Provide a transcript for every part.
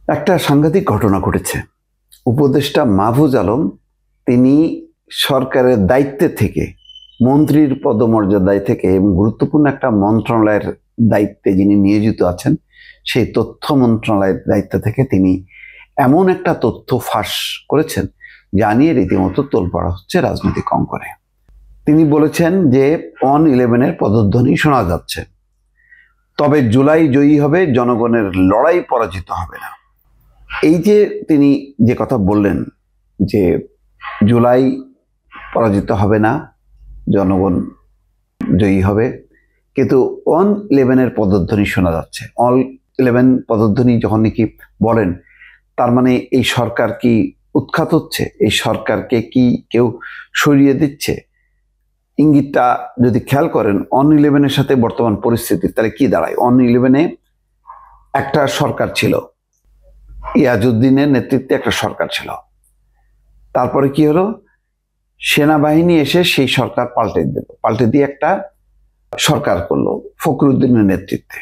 একটা সাংঘাতিক ঘটনা ঘটেছে। উপদেষ্টা মাহফুজ আলম তিনি সরকারের দায়িত্বে থেকে, মন্ত্রীর পদমর্যাদায় থেকে এবং গুরুত্বপূর্ণ একটা মন্ত্রণালয়ের দায়িত্বে যিনি নিয়োজিত আছেন, সেই তথ্য মন্ত্রণালয়ের দায়িত্ব থেকে তিনি এমন একটা তথ্য ফাঁস করেছেন যা নিয়ে রীতিমতো তোলপাড় হচ্ছে রাজনৈতিক অঙ্গনে। তিনি বলেছেন যে 1-11-এর পদধ্বনি শোনা যাচ্ছে, তবে জুলাই জয়ী হবে, জনগণের লড়াই পরাজিত হবে না। এই যে তিনি যে কথা বললেন যে জুলাই পরাজিত হবে না, জনগণ জয়ী হবে, কিন্তু 1-11-এর পদধ্বনি শোনা যাচ্ছে। 1-11 পদধ্বনি যখন নাকি বলেন, তার মানে এই সরকার কি উৎখাত হচ্ছে? এই সরকারকে কি কেউ সরিয়ে দিচ্ছে? ইঙ্গিতটা যদি খেয়াল করেন 1-11-এর সাথে বর্তমান পরিস্থিতি, তাহলে কি দাঁড়ায়? 1-11-এ একটা সরকার ছিল, ইয়াজউদ্দিনের নেতৃত্বে একটা সরকার ছিল। তারপরে কি হলো? সেনাবাহিনী এসে সেই সরকার পাল্টে দিয়ে একটা সরকার করলো ফখরুদ্দিনের নেতৃত্বে।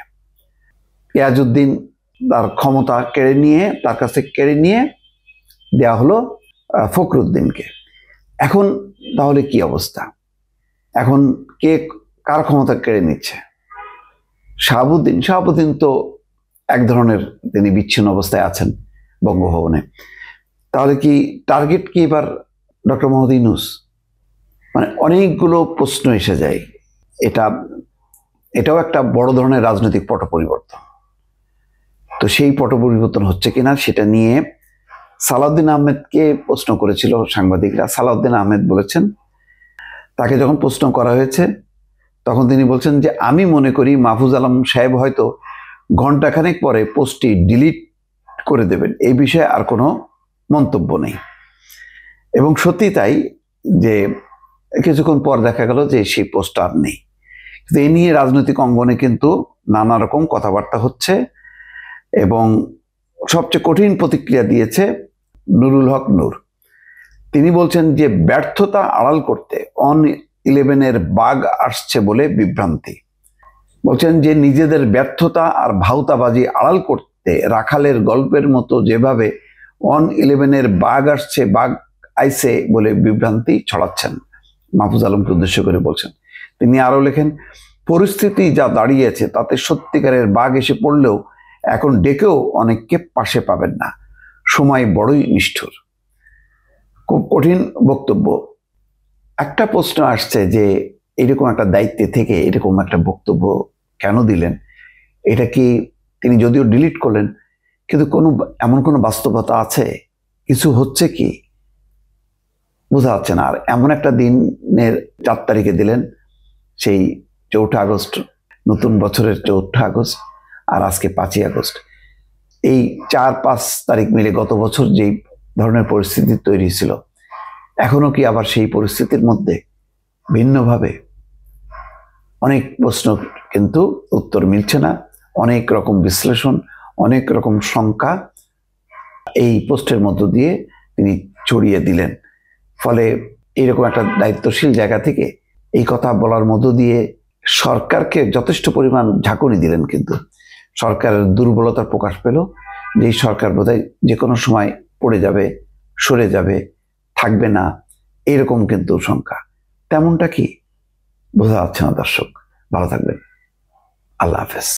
ইয়াজউদ্দিন তার ক্ষমতা তার কাছে কেড়ে নিয়ে দেওয়া হলো ফখরুদ্দিনকে। এখন তাহলে কি অবস্থা? এখন কে কার ক্ষমতা কেড়ে নিচ্ছে? শাহাবুদ্দিন তো এক ধরনের তিনি বিচ্ছিন্ন অবস্থায় আছেন বঙ্গভবনে। তাহলে কি টার্গেট কি এবার ডক্টর মোহাম্মদ ইউনূস? মানে অনেকগুলো প্রশ্ন এসে যায়। এটাও একটা বড় ধরনের রাজনৈতিক পট পরিবর্তন। তো সেই পট পরিবর্তন হচ্ছে কিনা সেটা নিয়ে সালাউদ্দিন আহমেদকে প্রশ্ন করেছিল সাংবাদিকরা। সালাউদ্দিন আহমেদ বলেছেন, তাকে যখন প্রশ্ন করা হয়েছে তখন তিনি বলছেন যে আমি মনে করি মাহফুজ আলম সাহেব হয়তো ঘণ্টাখানেক পরে পোস্টটি ডিলিট করে দেবেন, এই বিষয়ে আর কোনো মন্তব্য নেই। এবং সত্যি তাই, যে কিছুক্ষণ পর দেখা গেল যে সেই পোস্ট আর নেই। কিন্তু এ নিয়ে রাজনৈতিক অঙ্গনে কিন্তু নানা রকম কথাবার্তা হচ্ছে এবং সবচেয়ে কঠিন প্রতিক্রিয়া দিয়েছে নুরুল হক নূর। তিনি বলছেন যে ব্যর্থতা আড়াল করতে 1-11-এর বাগ আসছে বলে বিভ্রান্তি। বলছেন যে নিজেদের ব্যর্থতা আর ভাউতাবাজি আড়াল করতে রাখালের গল্পের মতো যেভাবে 1-11-এর বাগ আইছে বলে বিভ্রান্তি ছড়াচ্ছেন। মাহফুজ আলমকে উদ্দেশ্য করে বলছেন। তিনি আরো লেখেন, পরিস্থিতি যা দাঁড়িয়েছে তাতে সত্যিকারের বাগ এসে পড়লেও এখন ডেকেও অনেককে পাশে পাবেন না, সময় বড়ই নিষ্ঠুর। খুব কঠিন বক্তব্য। একটা প্রশ্ন আসছে যে এরকম একটা দায়িত্বে থেকে এরকম একটা বক্তব্য কেন দিলেন? এটা কি তিনি যদিও ডিলিট করলেন, কিন্তু এমন কোনো বাস্তবতা আছে? কিছু হচ্ছে কি বোঝা যাচ্ছে না। আর এমন একটা দিনের 4 তারিখে দিলেন, সেই 4 আগস্ট, নতুন বছরের 4 আগস্ট, আর আজকে 5 আগস্ট। এই 4-5 তারিখ মিলে গত বছর যেই ধরনের পরিস্থিতি তৈরি ছিল, এখনো কি আবার সেই পরিস্থিতির মধ্যে ভিন্নভাবে? অনেক প্রশ্ন, কিন্তু উত্তর মিলছে না। অনেক রকম বিশ্লেষণ, অনেক রকম শঙ্কা এই পোস্টের মধ্য দিয়ে তিনি ছড়িয়ে দিলেন। ফলে এরকম একটা দায়িত্বশীল জায়গা থেকে এই কথা বলার মধ্য দিয়ে সরকারকে যথেষ্ট পরিমাণ ঝাঁকুনি দিলেন। কিন্তু সরকারের দুর্বলতার প্রকাশ পেল যে এই সরকার বোধহয় যে কোনো সময় পড়ে যাবে, সরে যাবে, থাকবে না, এরকম কিন্তু শঙ্কা। তেমনটা কি বোঝা যাচ্ছে না। দর্শক ভালো থাকবেন। আল্লাহ হাফেজ।